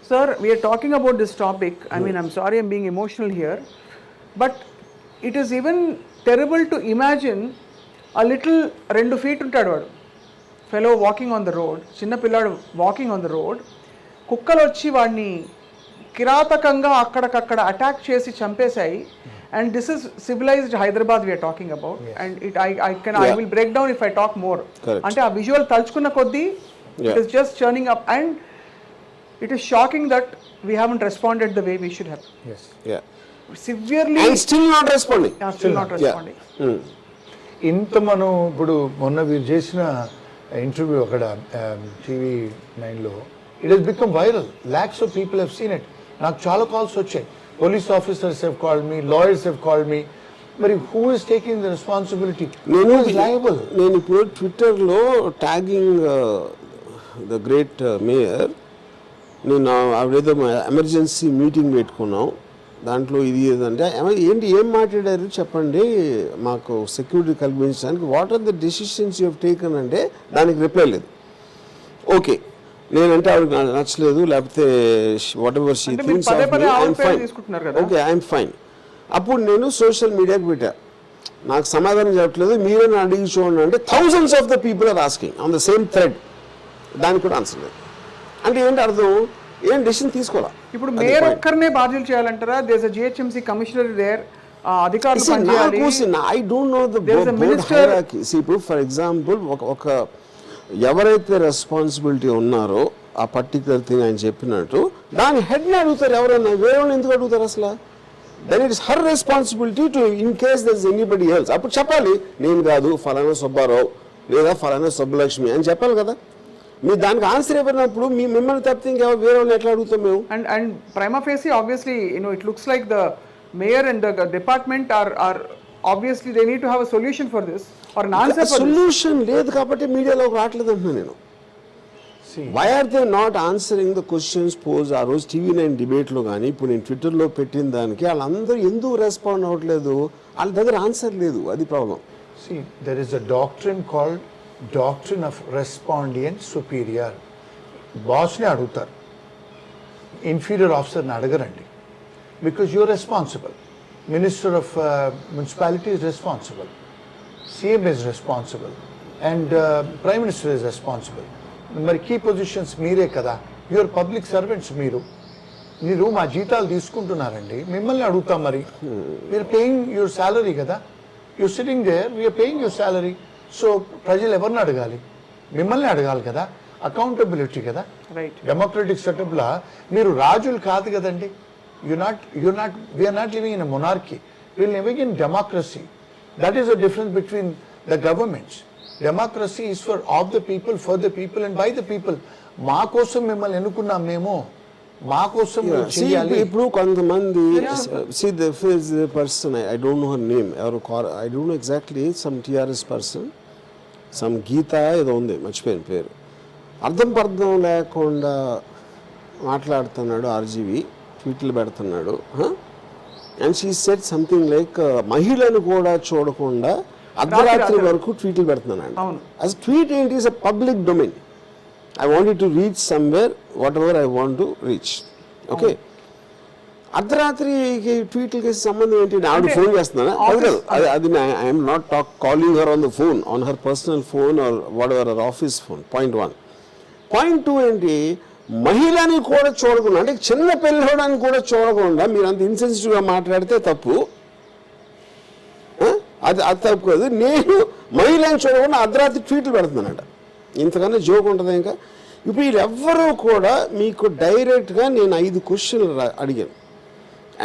Sir, we are talking about this topic. I mean, I'm sorry I'm being emotional here, but it is even terrible to imagine a little 2 feet ఉంటాడు వాడు fellow walking on the road, చిన్న పిల్లాడు walking on the road, కుక్కలు వచ్చి వాడిని కిరాతకంగా అక్కడికక్కడ attack చేసి చంపేశాయి. And this is civilized Hyderabad we're talking about. And it I will break down if I talk more. అంటే ఆ విజువల్ తలుచుకున్న కొద్దీ it is just churning up and it is shocking that we haven't responded the way we should have. Yes. Yeah. Severely. And still not responding. Still not responding. ఇంత మనం ఇప్పుడు మొన్న వీరు చేసిన ఇంటర్వ్యూ అక్కడ టీవీ 9లో it has become viral. Lots of people have seen it. నాకు చాలా కాల్స్ వచ్చాయి. Police officers have called me, lawyers have called me. మరి who is taking the responsibility? నేను ఇప్పుడు ట్విట్టర్లో ట్యాగింగ్ ద గ్రేట్ మేయర్, నేను ఆవిడేదో ఎమర్జెన్సీ మీటింగ్ పెట్టుకున్నాం, దాంట్లో ఇది ఏదంటే ఏంటి ఏం మాట్లాడారు చెప్పండి మాకు సెక్యూరిటీ కల్పించడానికి, what are the decisions you have taken అంటే దానికి రిప్లై లేదు. ఓకే, నేనంటే ఆవిడకి నచ్చలేదు, లేకపోతే whatever she thinks of me, I'm fine. Okay, I'm fine. అప్పుడు నేను సోషల్ మీడియాకి పెట్టా, నాకు సమాధానం చెప్పట్లేదు, మీరే అడిగి చూడండి అంటే thousands of the people are asking on the same thread. దానికి కూడా ఆన్సర్ లేదు. అంటే ఏంటి అర్థం? ఏం డెసిషన్ తీసుకోవాలా? ఇప్పుడు మేయర్ ఒక్కరినే బాధ్యులు చేయాలంటారా? There is a GHMC commissioner there, అధికారులు పనిచేయాలి. I don't know the board hierarchy. ఇప్పుడు ఫర్ ఎగ్జాంపుల్ ఒక ఎవరైతే రెస్పాన్సిబిలిటీ ఉన్నారో ఆ పర్టికులర్ థింగ్ ఆయన చెప్పినట్టు దాని హెడ్ని అడుగుతారు. ఎవరైనా వేరే వాళ్ళని ఎందుకు అడుగుతారు అసలు? Then it is her responsibility to in case there is anybody else. అప్పుడు చెప్పాలి, నేను కాదు ఫలానా సుబ్బారావు లేదా ఫలానా సుబ్బలక్ష్మి అని చెప్పాలి కదా. మీరు దానికి ఆన్సర్ ఇవ్వనప్పుడు మిమ్మల్ని తప్పితే ఇంకెవరు వేరే వాళ్ళని ఎట్లా అడుగుతాం మేము? And prima facie obviously it looks like the mayor and the department are obviously they need to have a solution for this or an answer for this. Solution లేదు కాబట్టి మీడియాలోకి రావట్లేదు అంటున్నాను నేను. Why are they not answering the questions pose? ఆ రోజు TV9 డిబేట్లో కానీ ఇప్పుడు నేను ట్విట్టర్లో పెట్టిన దానికి వాళ్ళందరూ ఎందుకు రెస్పాండ్ అవ్వట్లేదు? వాళ్ళ దగ్గర ఆన్సర్ లేదు, అది problem. See, there is a doctrine called doctrine of respondent superior. బాస్ని అడుగుతారు, ఇన్ఫీరియర్ ఆఫీసర్ని అడగరండి. Because you are responsible. Minister of municipality is responsible, CM is responsible, and prime minister is responsible. మరి కీ పొజిషన్స్ మీరే కదా, you're public servants. మీరు మా జీతాలు తీసుకుంటున్నారండి, మిమ్మల్ని అడుగుతాం. మరి వీఆర్ పేయింగ్ యువర్ శాలరీ కదా, you're sitting there, we're paying your salary. So ప్రజలు ఎవరిని అడగాలి? మిమ్మల్ని అడగాలి కదా. అకౌంటబిలిటీ కదా. డెమోక్రటిక్ సెటప్లా మీరు రాజులు కాదు కదండి. We're not living in a monarchy, we're living in democracy. That is the difference between the governments. Democracy is for of the people, for the people and by the people. మా కోసం మిమ్మల్ని ఎన్నుకున్నాం మేము, మా కోసం చేయాలి. ఇప్పుడు కొంతమంది see the person, I don't know her name, I don't know exactly, some TRS person, some గీత ఏదో ఉంది, మర్చిపోయిన పేరు. అర్థం పర్థం లేకుండా మాట్లాడుతున్నాడు, ఆర్జీవి ట్వీట్లు పెడుతున్నాడు. And she said something like మహిళను కూడా చూడకుండా అర్ధరాత్రి వరకు ట్వీట్లు పెడుతున్నాడు. అసలు ట్వీట్ ఏంటి? Is a public domain. I wanted to reach somewhere, whatever I want to reach. Okay. అర్ధరాత్రికి ట్వీట్లకి సంబంధం ఏంటి? ఆవిడ ఫోన్ చేస్తున్నాను అది I'm not calling her on the phone, on her personal phone are what ever her office phone. Point 1. Point 2 ఏంటి? మహిళని కూడా చూడకుండా, అంటే చిన్న పిల్లడానికి కూడా చూడకుండా మీరు అంత ఇన్సెన్సిటివ్గా మాట్లాడితే తప్పు. అది తప్పు కాదు. నేను మహిళని చూడకుండా అర్ధరాత్రి ట్వీట్లు పెడుతున్నానంట. ఇంతకన్నా జోక్ ఉంటుంది ఇంకా? ఇప్పుడు వీళ్ళెవ్వరూ కూడా మీకు డైరెక్ట్గా నేను 5 క్వశ్చన్లు అడిగాను,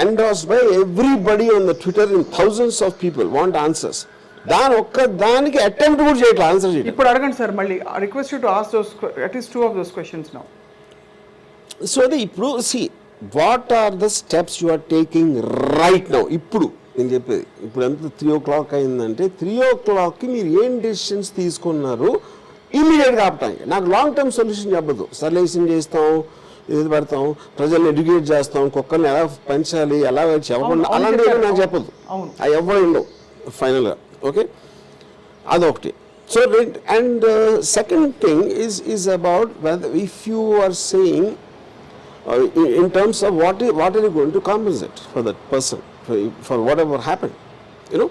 endorsed by everybody on the Twitter, in thousands of people want answers. దానికి అటెంప్ట్ కూడా చేయట్లేదు ఆన్సర్ చేయడం. ఇప్పుడు అడగండి సార్, మళ్ళీ request you to ask those at least 2 of those questions now. So అది ఇప్పుడు what are the steps you are taking right now? ఇప్పుడు నేను చెప్పేది, ఇప్పుడు ఎంత 3 o'clock అయిందంటే 3 o'clockకి మీరు ఏం డెసిషన్స్ తీసుకున్నారు ఇమీడియట్గా ఆపటానికి? నాకు లాంగ్ టర్మ్ సొల్యూషన్ చెప్పదు. సర్లేషన్ చేస్తాం, ఇది పెడతాం, ప్రజల్ని ఎడ్యుకేట్ చేస్తాం, కుక్కల్ని ఎలా పెంచాలి, ఎలా చెప్పకుండా అలాంటివి నాకు చెప్పదు. అవి ఎవరు ఉండవు ఫైనల్గా. ఓకే, అదొకటి. So and second thing is about if you are saying in terms of what are you going to compensate for that person for whatever happened, you know.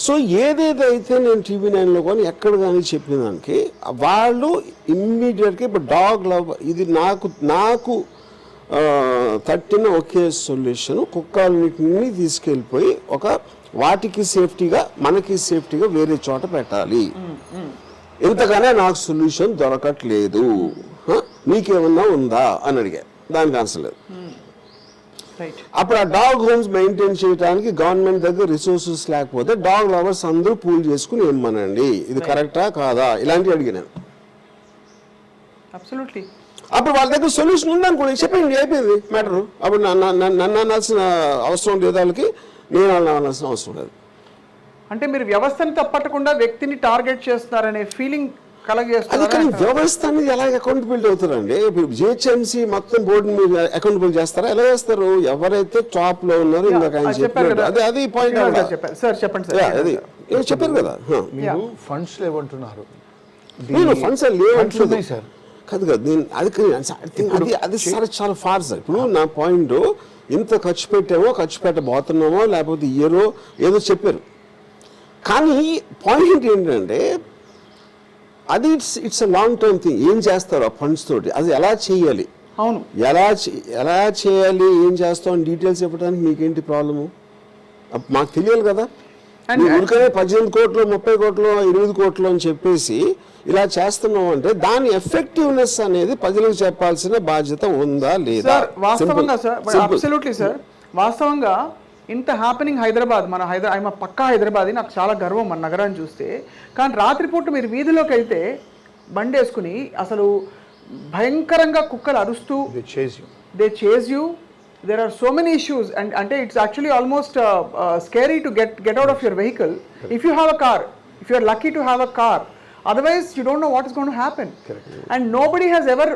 So ఏదేదైతే నేను టీవీ నైన్లో కానీ ఎక్కడ కానీ చెప్పిన దానికి వాళ్ళు ఇమ్మీడియట్గా ఇప్పుడు డాగ్ లవ్ ఇది నాకు తట్టిన ఒకే సొల్యూషన్, కుక్కలన్నింటినీ తీసుకెళ్ళిపోయి వాటికి సేఫ్టీగా మనకి సేఫ్టీగా వేరే చోట పెట్టాలి. ఇంతగానే నాకు సొల్యూషన్ దొరకట్లేదు, నీకేమన్నా ఉందా అని అడిగా, దానికి ఆన్సర్ లేదు. అప్పుడు ఆ డాగ్ హోమ్స్ మెయింటైన్ చేయడానికి గవర్నమెంట్ దగ్గర రిసోర్సెస్ లేకపోతే డాగ్ లవర్స్ అందరూ పూల్ చేసుకుని ఇమ్మనండి, ఇది కరెక్టా కాదా ఇలాంటివి అడిగినాను. అప్పుడు వాళ్ళ దగ్గర సొల్యూషన్ ఉందనుకోండి, చెప్పండి అయిపోయింది మ్యాటర్. అప్పుడు నన్ను అనాల్సిన అవసరం లేదు, వాళ్ళకి నేను అనాల్సిన అవసరం లేదు. అంటే మీరు వ్యవస్థను తప్పట్టకుండా వ్యక్తిని టార్గెట్ చేస్తున్నారనే ఫీలింగ్ అది కానీ వ్యవస్థ అనేది ఎలా అకౌంటబిలిటీ అవుతారండి? ఇప్పుడు జిహెచ్ఎంసీ మొత్తం బోర్డుని మీరు అకౌంటబుల్ చేస్తారా? ఎలా చేస్తారు? ఎవరైతే టాప్ లో ఉన్నారో ఇందాక ఆయన చెప్పారు, అది పాయింట్. అది చెప్పారు కదా, మీరు ఫండ్స్ లేవంటున్నారు. ఫండ్స్ లేవంటున్నాయి సార్, కాదు కదా. అది సార్ చాలా ఫార్ సార్. ఇప్పుడు నా పాయింట్, ఇంత ఖర్చు పెట్టబోతున్నామో లేకపోతే ఇయరో ఏదో చెప్పారు, కానీ పాయింట్ ఏంటంటే అది it's a long term thing. ఏం చేస్తారు ఆ ఫండ్స్ తోటి, అది ఎలా చేయాలి, అవును ఎలా చేయాలి, ఏం చేస్తాం అని డీటెయిల్స్ చెప్పడానికి మీకేంటి ప్రాబ్లము? మాకు తెలియాలి కదా. ఊరికనే 18 కోట్లు 30 కోట్లు 8 కోట్లు అని చెప్పేసి ఇలా చేస్తున్నాం అంటే దాని ఎఫెక్టివ్నెస్ అనేది ప్రజలకు చెప్పాల్సిన బాధ్యత ఉందా లేదా? వాస్తవంగా ఇంత హ్యాపెనింగ్ హైదరాబాద్, ఆయన పక్కా హైదరాబాద్, నాకు చాలా గర్వం మన నగరాన్ని చూస్తే. కానీ రాత్రిపూట మీరు వీధిలోకి వెళ్తే బండి వేసుకుని అసలు భయంకరంగా కుక్కలు అరుస్తూ they chase you. There are so many issues and అంటే it's actually almost scary to get out of your vehicle if you have a car, if you are lucky to have a car. Otherwise, you don't know what is going to happen. Correct. And nobody has ever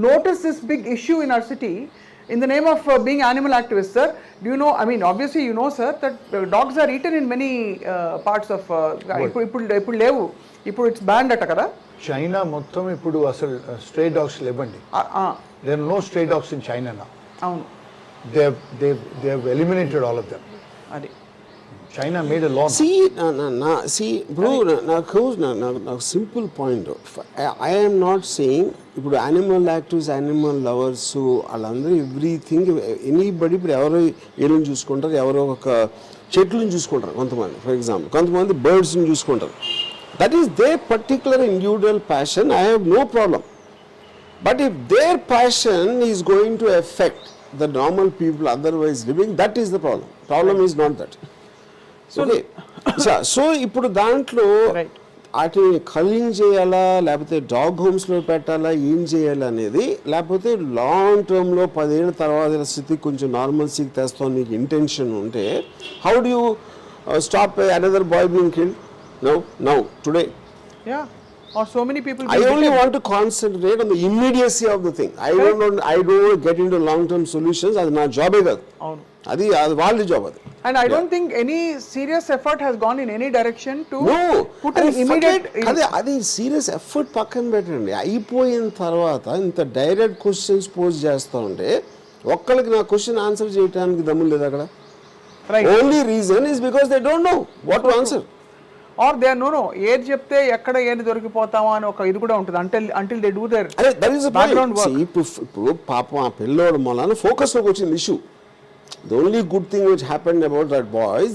noticed this big issue in our city in the name of being animal activists, sir. Do you know, I mean, obviously you know, sir, that dogs are eaten in many parts of ఇప్పుడు లేవు, ఇప్పుడు it's banned అట కదా. China మొత్తం ఇప్పుడు అసలు stray dogs లేవండి. There are no stray dogs in China now. అవును, they have eliminated all of them. అది China made a law. Bro, నాకు simple point. I am not saying ఇప్పుడు యానిమల్ యాక్టివ్స్, యానిమల్ లవర్స్ వాళ్ళందరూ everything anybody ఇప్పుడు ఎవరో ఏళ్ళని చూసుకుంటారు, ఎవరో ఒక చెట్లను చూసుకుంటారు కొంతమంది, ఫర్ ఎగ్జాంపుల్ కొంతమంది బర్డ్స్ని చూసుకుంటారు. That is their particular individual passion. I have no problem. But if their passion is going to effect the normal people otherwise living, that is the problem. Problem is not that. So ఇప్పుడు దాంట్లో వాటిని culling చేయాలా లేకపోతే dog హోమ్స్లో పెట్టాలా, ఏం చేయాలి అనేది, లేకపోతే లాంగ్ టర్మ్లో 10 ఏళ్ళ తర్వాత స్థితి కొంచెం నార్మల్సీకి తెస్తాం నీకు ఇంటెన్షన్ ఉంటే, how do you stop another bye being killed now today? or so many people. I only want to concentrate on the immediacy of the thing. I don't get into long term solutions. అది నా జాబే కాదు, అది వాళ్ళ job. అది and I don't think any serious effort has gone in any direction to put an immediate. అది serious effort పక్కన పెట్టండి. అయిపోయిన తర్వాత ఇంత డైరెక్ట్ క్వశ్చన్స్ పోజ్ చేస్తూ ఉంటే ఒక్కరికి నా క్వశ్చన్ ఆన్సర్ చేయడానికి దమ్ము లేదు అక్కడ. Only reason is because they don't know what to answer. Or they know ఏది చెప్తే ఎక్కడ ఏది దొరికిపోతామా అని ఒక ఇది కూడా ఉంటుంది. Until they do their background work. ఇప్పుడు పాపం ఆ పిల్లోడు మూలాన ఫోకస్ లోకి వచ్చింది issue. The only good thing which happened about that boy is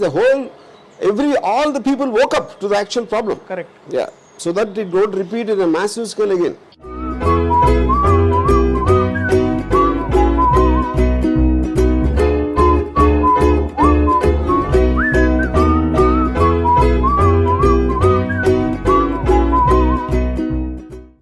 all the people woke up to the actual problem. Correct. Yeah. So that it don't repeat in a massive scale again.